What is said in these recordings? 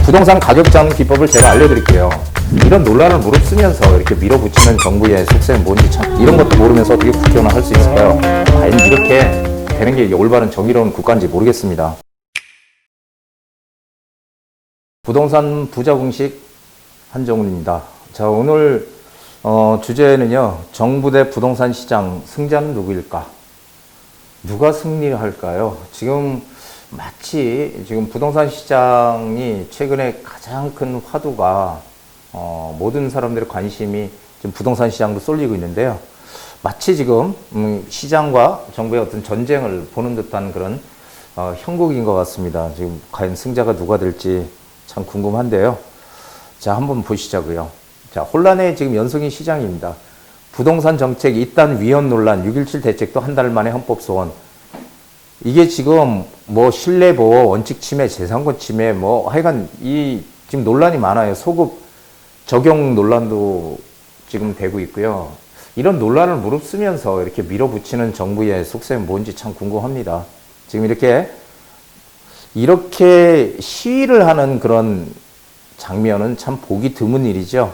부동산 가격 잡는 기법을 제가 알려드릴게요. 이런 논란을 무릅쓰면서 이렇게 밀어붙이는 정부의 속셈이 뭔지 참 이런 것도 모르면서 어떻게 국회의원을 할 수 있을까요? 과연 이렇게 되는 게 올바른 정의로운 국가인지 모르겠습니다. 부동산 부자 공식 한정훈입니다. 자, 오늘 주제는요, 정부 대 부동산 시장 승자는 누구일까? 누가 승리할까요? 지금 마치 지금 부동산 시장이 최근에 가장 큰 화두가 모든 사람들의 관심이 지금 부동산 시장으로 쏠리고 있는데요. 마치 지금 시장과 정부의 어떤 전쟁을 보는 듯한 그런 형국인 것 같습니다. 지금 과연 승자가 누가 될지 참 궁금한데요. 자, 한번 보시자고요. 자, 혼란의 지금 연속인 시장입니다. 부동산 정책 이단 위헌 논란, 6.17 대책도 한 달 만에 헌법 소원. 이게 지금 뭐 신뢰보호, 원칙 침해, 재산권 침해, 뭐 하여간 이 지금 논란이 많아요. 소급 적용 논란도 지금 되고 있고요. 이런 논란을 무릅쓰면서 이렇게 밀어붙이는 정부의 속셈이 뭔지 참 궁금합니다. 지금 이렇게 시위를 하는 그런 장면은 참 보기 드문 일이죠.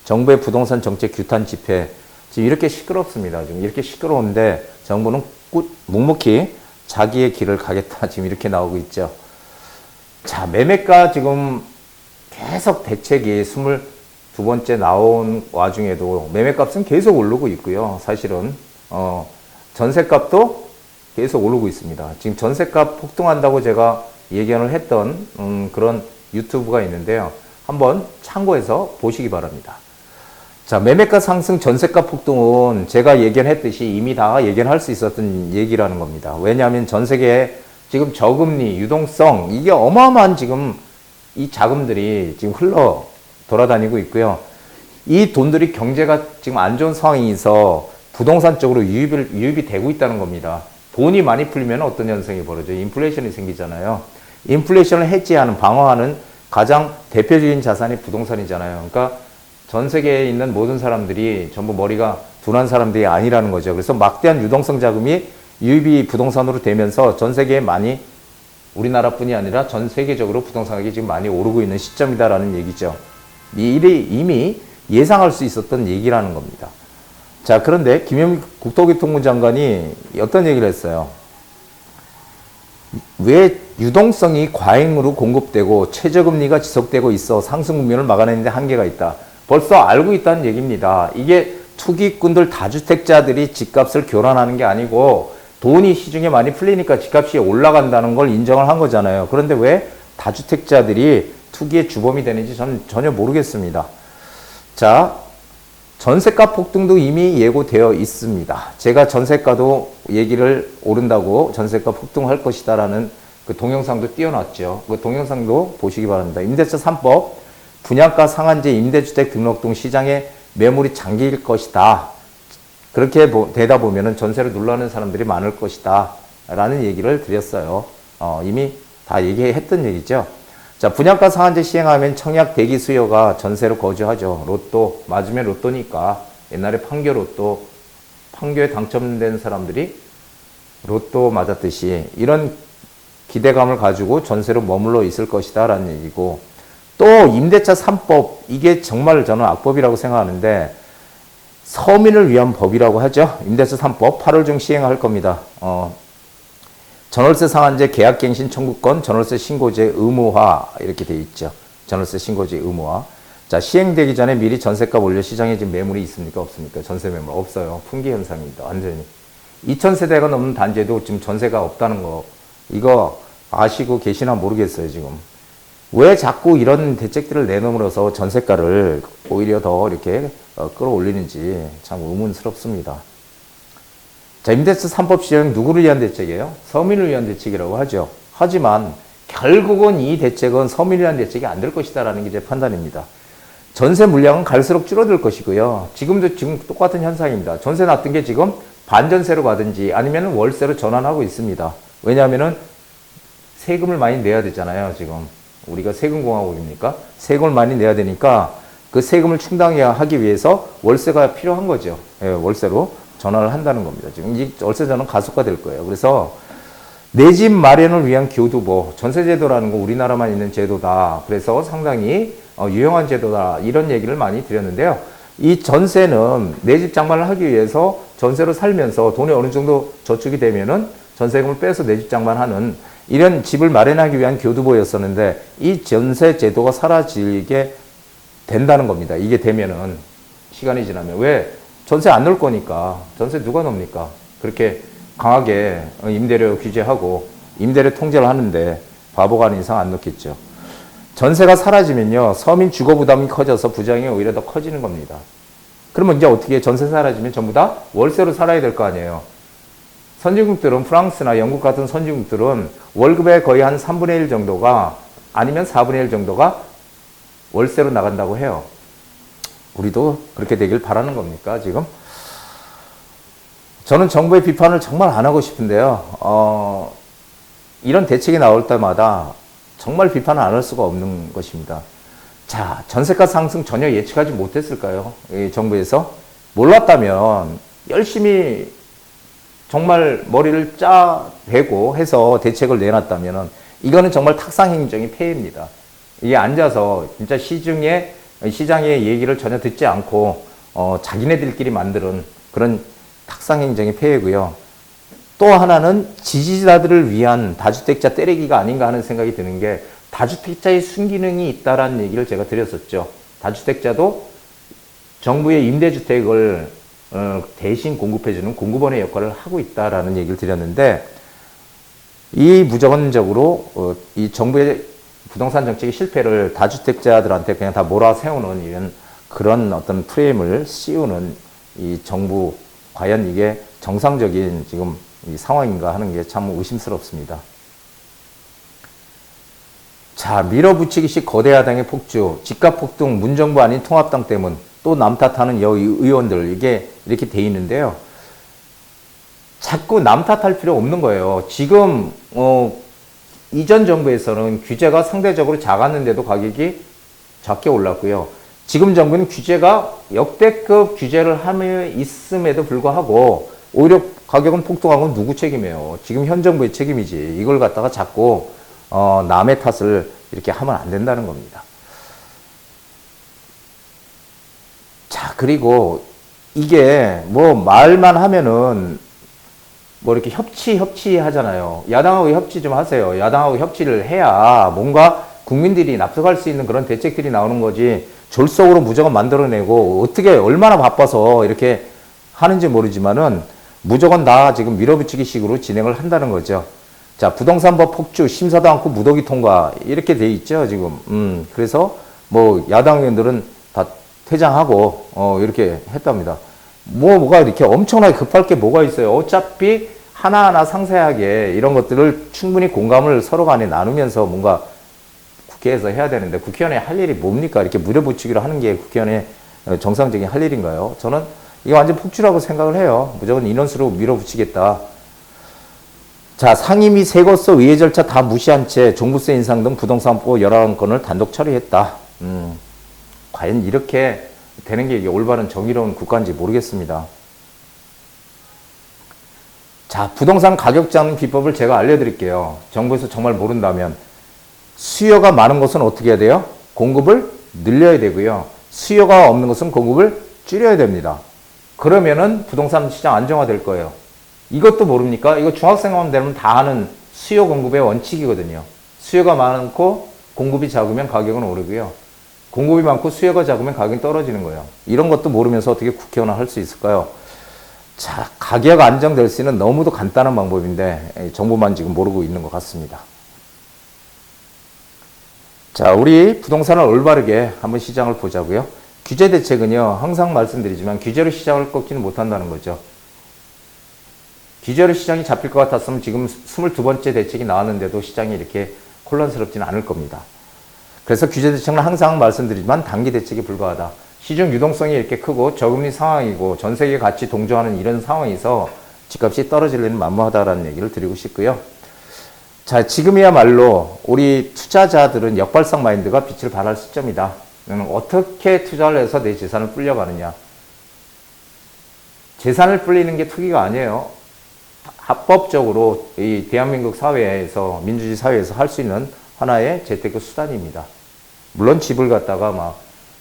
정부의 부동산 정책 규탄 집회. 지금 이렇게 시끄럽습니다. 지금 이렇게 시끄러운데 정부는 묵묵히 자기의 길을 가겠다. 지금 이렇게 나오고 있죠. 자, 매매가 지금 계속 대책이 22번째 나온 와중에도 매매값은 계속 오르고 있고요. 사실은, 전세값도 계속 오르고 있습니다. 지금 전세값 폭등한다고 제가 예견을 했던, 그런 유튜브가 있는데요. 한번 참고해서 보시기 바랍니다. 자, 매매가 상승, 전세가 폭등은 제가 예견했듯이 이미 다 예견할 수 있었던 얘기라는 겁니다. 왜냐하면 전 세계에 지금 저금리, 유동성, 이게 어마어마한 지금 이 자금들이 지금 흘러 돌아다니고 있고요. 이 돈들이 경제가 지금 안 좋은 상황에서 부동산 쪽으로 유입이 되고 있다는 겁니다. 돈이 많이 풀리면 어떤 현상이 벌어져요? 인플레이션이 생기잖아요. 인플레이션을 해지하는, 방어하는 가장 대표적인 자산이 부동산이잖아요. 그러니까 전 세계에 있는 모든 사람들이 전부 머리가 둔한 사람들이 아니라는 거죠. 그래서 막대한 유동성 자금이 유입이 부동산으로 되면서 전 세계에 많이, 우리나라뿐이 아니라 전 세계적으로 부동산 가격이 지금 많이 오르고 있는 시점이다라는 얘기죠. 이 일이 이미 예상할 수 있었던 얘기라는 겁니다. 자, 그런데 김현미 국토교통부 장관이 어떤 얘기를 했어요? 왜 유동성이 과잉으로 공급되고 최저금리가 지속되고 있어 상승 국면을 막아내는데 한계가 있다. 벌써 알고 있다는 얘기입니다. 이게 투기꾼들, 다주택자들이 집값을 교란하는 게 아니고 돈이 시중에 많이 풀리니까 집값이 올라간다는 걸 인정을 한 거잖아요. 그런데 왜 다주택자들이 투기의 주범이 되는지 저는 전혀 모르겠습니다. 자, 전세가 폭등도 이미 예고되어 있습니다. 제가 전세가도 얘기를 오른다고 전세가 폭등할 것이다라는 그 동영상도 띄워놨죠. 그 동영상도 보시기 바랍니다. 임대차 3법, 분양가 상한제 임대주택 등록등 시장에 매물이 잠길 것이다. 그렇게 되다 보면은 전세를 눌러는 사람들이 많을 것이다. 라는 얘기를 드렸어요. 이미 다 얘기했던 얘기죠. 자, 분양가 상한제 시행하면 청약 대기 수요가 전세로 거주하죠. 로또, 맞으면 로또니까. 옛날에 판교에 당첨된 사람들이 로또 맞았듯이 이런 기대감을 가지고 전세로 머물러 있을 것이다 라는 얘기고, 또 임대차 3법, 이게 정말 저는 악법이라고 생각하는데 서민을 위한 법이라고 하죠. 임대차 3법 8월 중 시행할 겁니다. 전월세 상한제 계약갱신 청구권, 전월세 신고제 의무화 이렇게 돼 있죠. 전월세 신고제 의무화. 자, 시행되기 전에 미리 전세값 올려 시장에 지금 매물이 있습니까? 없습니까? 전세 매물 없어요. 풍기 현상입니다. 완전히. 2000세대가 넘는 단지에도 지금 전세가 없다는 거, 이거 아시고 계시나 모르겠어요, 지금. 왜 자꾸 이런 대책들을 내놓으면서 전세가를 오히려 더 이렇게 끌어올리는지 참 의문스럽습니다. 자, 임대차 3법 시행 누구를 위한 대책이에요? 서민을 위한 대책이라고 하죠. 하지만 결국은 이 대책은 서민을 위한 대책이 안 될 것이다라는 게 제 판단입니다. 전세 물량은 갈수록 줄어들 것이고요. 지금 똑같은 현상입니다. 전세 놨던 게 지금 반전세로 가든지 아니면 월세로 전환하고 있습니다. 왜냐하면은 세금을 많이 내야 되잖아요, 지금. 우리가 세금공화국입니까? 세금을 많이 내야 되니까 그 세금을 충당하기 위해서 월세가 필요한 거죠. 예, 월세로 전환을 한다는 겁니다. 지금 이 월세 전환 가속화될 거예요. 그래서 내 집 마련을 위한 교두보, 전세제도라는 거 우리나라만 있는 제도다. 그래서 상당히 유용한 제도다. 이런 얘기를 많이 드렸는데요. 이 전세는 내 집 장만을 하기 위해서 전세로 살면서 돈이 어느 정도 저축이 되면은 전세금을 빼서 내 집 장만하는 이런 집을 마련하기 위한 교두보였었는데 이 전세 제도가 사라지게 된다는 겁니다. 이게 되면은 시간이 지나면 왜 전세 안 넣을 거니까 전세 누가 넣습니까? 그렇게 강하게 임대료 규제하고 임대료 통제를 하는데 바보가 아닌 이상 안 넣겠죠. 전세가 사라지면요 서민 주거 부담이 커져서 부장이 오히려 더 커지는 겁니다. 그러면 이제 어떻게 전세 사라지면 전부 다 월세로 살아야 될 거 아니에요. 선진국들은 프랑스나 영국 같은 선진국들은 월급의 거의 한 3분의 1 정도가 아니면 4분의 1 정도가 월세로 나간다고 해요. 우리도 그렇게 되길 바라는 겁니까 지금? 저는 정부의 비판을 정말 안 하고 싶은데요. 이런 대책이 나올 때마다 정말 비판을 안 할 수가 없는 것입니다. 자, 전세가 상승 전혀 예측하지 못했을까요? 이 정부에서? 몰랐다면 열심히 정말 머리를 짜대고 해서 대책을 내놨다면 이거는 정말 탁상행정의 폐해입니다. 이게 앉아서 진짜 시장의 얘기를 전혀 듣지 않고 자기네들끼리 만드는 그런 탁상행정의 폐해고요. 또 하나는 지지자들을 위한 다주택자 때리기가 아닌가 하는 생각이 드는 게 다주택자의 순기능이 있다라는 얘기를 제가 드렸었죠. 다주택자도 정부의 임대주택을 대신 공급해주는 공급원의 역할을 하고 있다라는 얘기를 드렸는데 이 무조건적으로 이 정부의 부동산 정책의 실패를 다주택자들한테 그냥 다 몰아세우는 이런 그런 어떤 프레임을 씌우는 이 정부 과연 이게 정상적인 지금 이 상황인가 하는 게 참 의심스럽습니다. 자, 밀어붙이기식 거대 야당의 폭주, 집값 폭등, 문정부 아닌 통합당 때문, 또 남 탓하는 여의원들 이게 이렇게 돼 있는데요. 자꾸 남 탓할 필요 없는 거예요. 지금 이전 정부에서는 규제가 상대적으로 작았는데도 가격이 작게 올랐고요. 지금 정부는 규제가 역대급 규제를 함에 있음에도 불구하고 오히려 가격은 폭등한 건 누구 책임이에요? 지금 현 정부의 책임이지. 이걸 갖다가 자꾸 남의 탓을 이렇게 하면 안 된다는 겁니다. 자, 그리고 이게 뭐 말만 하면은 뭐 이렇게 협치 하잖아요. 야당하고 협치 좀 하세요. 야당하고 협치를 해야 뭔가 국민들이 납득할 수 있는 그런 대책들이 나오는 거지. 졸속으로 무조건 만들어내고 어떻게 얼마나 바빠서 이렇게 하는지 모르지만은 무조건 다 지금 밀어붙이기 식으로 진행을 한다는 거죠. 자, 부동산법 폭주, 심사도 않고 무더기 통과 이렇게 돼 있죠 지금. 그래서 뭐 야당 의원들은 다 퇴장하고 이렇게 했답니다. 뭐가 이렇게 엄청나게 급할 게 뭐가 있어요? 어차피 하나하나 상세하게 이런 것들을 충분히 공감을 서로 간에 나누면서 뭔가 국회에서 해야 되는데 국회의원이 할 일이 뭡니까? 이렇게 물어붙이기로 하는 게 국회의원의 정상적인 할 일인가요? 저는 이게 완전 폭주라고 생각을 해요. 무조건 인원수로 밀어붙이겠다. 자, 상임위 세거서 의회 절차 다 무시한 채 종부세 인상 등 부동산법 11건을 단독 처리했다. 과연 이렇게 되는 게 이게 올바른 정의로운 국가인지 모르겠습니다. 자, 부동산 가격 잡는 비법을 제가 알려드릴게요. 정부에서 정말 모른다면 수요가 많은 것은 어떻게 해야 돼요? 공급을 늘려야 되고요. 수요가 없는 것은 공급을 줄여야 됩니다. 그러면은 부동산 시장 안정화될 거예요. 이것도 모릅니까? 이거 중학생만 되면 다 아는 수요 공급의 원칙이거든요. 수요가 많고 공급이 작으면 가격은 오르고요. 공급이 많고 수요가 작으면 가격이 떨어지는 거예요. 이런 것도 모르면서 어떻게 국회의원을 할 수 있을까요? 자, 가격 안정될 수 있는 너무도 간단한 방법인데 정부만 지금 모르고 있는 것 같습니다. 자, 우리 부동산을 올바르게 한번 시장을 보자고요. 규제 대책은요, 항상 말씀드리지만 규제로 시장을 꺾지는 못한다는 거죠. 규제로 시장이 잡힐 것 같았으면 지금 22번째 대책이 나왔는데도 시장이 이렇게 혼란스럽지는 않을 겁니다. 그래서 규제 대책은 항상 말씀드리지만 단기 대책에 불과하다. 시중 유동성이 이렇게 크고 저금리 상황이고 전 세계 같이 동조하는 이런 상황에서 집값이 떨어질 일은 만무하다라는 얘기를 드리고 싶고요. 자, 지금이야말로 우리 투자자들은 역발상 마인드가 빛을 발할 시점이다. 어떻게 투자를 해서 내 재산을 불려가느냐. 재산을 불리는 게 투기가 아니에요. 합법적으로 이 대한민국 사회에서 민주주의 사회에서 할 수 있는 하나의 재테크 수단입니다. 물론 집을 갖다가 막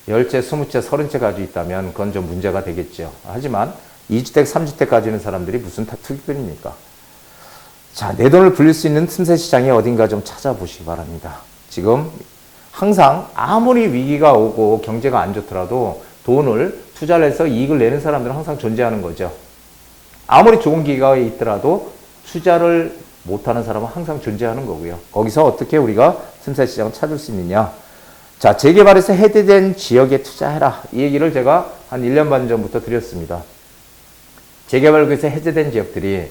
10채, 20채, 30채 가지고 있다면 그건 좀 문제가 되겠죠. 하지만 2주택, 3주택 가지는 사람들이 무슨 다 투기꾼입니까? 자, 내 돈을 불릴 수 있는 틈새 시장이 어딘가 좀 찾아보시기 바랍니다. 지금 항상 아무리 위기가 오고 경제가 안 좋더라도 돈을 투자를 해서 이익을 내는 사람들은 항상 존재하는 거죠. 아무리 좋은 기회가 있더라도 투자를 못하는 사람은 항상 존재하는 거고요. 거기서 어떻게 우리가 틈새 시장을 찾을 수 있느냐. 자, 재개발에서 해제된 지역에 투자해라. 이 얘기를 제가 한 1년 반 전부터 드렸습니다. 재개발구에서 해제된 지역들이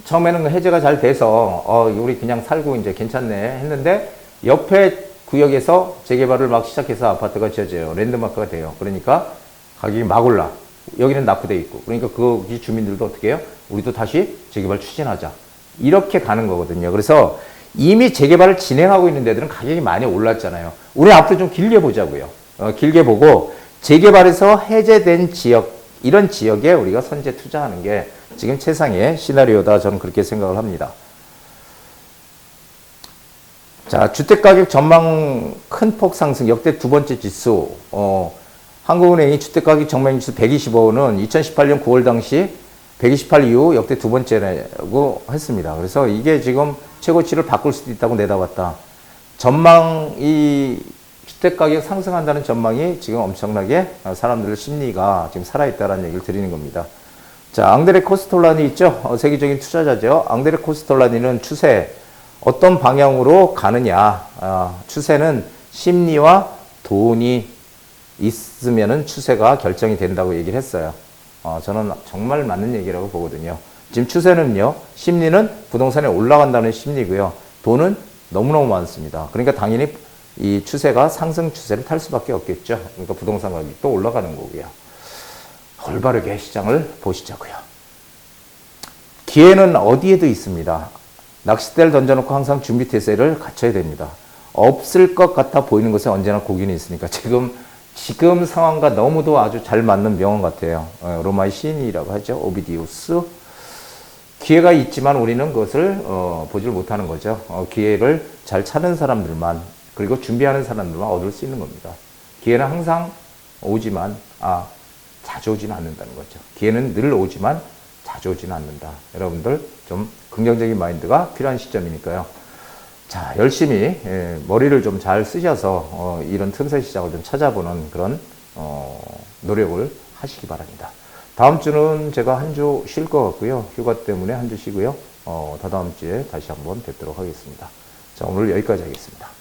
처음에는 해제가 잘 돼서 우리 그냥 살고 이제 괜찮네 했는데 옆에 구역에서 재개발을 막 시작해서 아파트가 지어져요. 랜드마크가 돼요. 그러니까 가격이 막 올라. 여기는 낙후돼 있고. 그러니까 거기 주민들도 어떻게 해요? 우리도 다시 재개발 추진하자. 이렇게 가는 거거든요. 그래서 이미 재개발을 진행하고 있는 데들은 가격이 많이 올랐잖아요. 우리 앞으로 좀 길게 보자고요. 길게 보고 재개발에서 해제된 지역, 이런 지역에 우리가 선제 투자하는 게 지금 최상의 시나리오다. 저는 그렇게 생각을 합니다. 자, 주택가격 전망 큰 폭 상승 역대 두 번째 지수. 한국은행이 주택가격 전망 지수 125는 2018년 9월 당시 128 이후 역대 두 번째라고 했습니다. 그래서 이게 지금 최고치를 바꿀 수도 있다고 내다봤다. 전망이 주택가격 상승한다는 전망이 지금 엄청나게 사람들의 심리가 지금 살아있다는 얘기를 드리는 겁니다. 자, 앙드레 코스톨라니 있죠? 세계적인 투자자죠. 앙드레 코스톨라니는 추세, 어떤 방향으로 가느냐. 추세는 심리와 돈이 있으면은 추세가 결정이 된다고 얘기를 했어요. 저는 정말 맞는 얘기라고 보거든요. 지금 추세는요, 심리는 부동산에 올라간다는 심리고요. 돈은 너무너무 많습니다. 그러니까 당연히 이 추세가 상승 추세를 탈 수밖에 없겠죠. 그러니까 부동산 가격이 또 올라가는 거고요. 올바르게 시장을 보시자고요. 기회는 어디에도 있습니다. 낚싯대를 던져놓고 항상 준비태세를 갖춰야 됩니다. 없을 것 같아 보이는 것에 언제나 고기는 있으니까 지금 상황과 너무도 아주 잘 맞는 명언 같아요. 로마의 시인이라고 하죠. 오비디우스. 기회가 있지만 우리는 그것을 보질 못하는 거죠. 기회를 잘 찾는 사람들만, 그리고 준비하는 사람들만 얻을 수 있는 겁니다. 기회는 항상 오지만 자주 오지는 않는다는 거죠. 기회는 늘 오지만 자주 오지는 않는다. 여러분들 좀 긍정적인 마인드가 필요한 시점이니까요. 자, 열심히 머리를 좀 잘 쓰셔서 이런 틈새 시장을 좀 찾아보는 그런 노력을 하시기 바랍니다. 다음 주는 제가 한 주 쉴 것 같고요. 휴가 때문에 한 주 쉬고요. 다다음 주에 다시 한번 뵙도록 하겠습니다. 자, 오늘 여기까지 하겠습니다.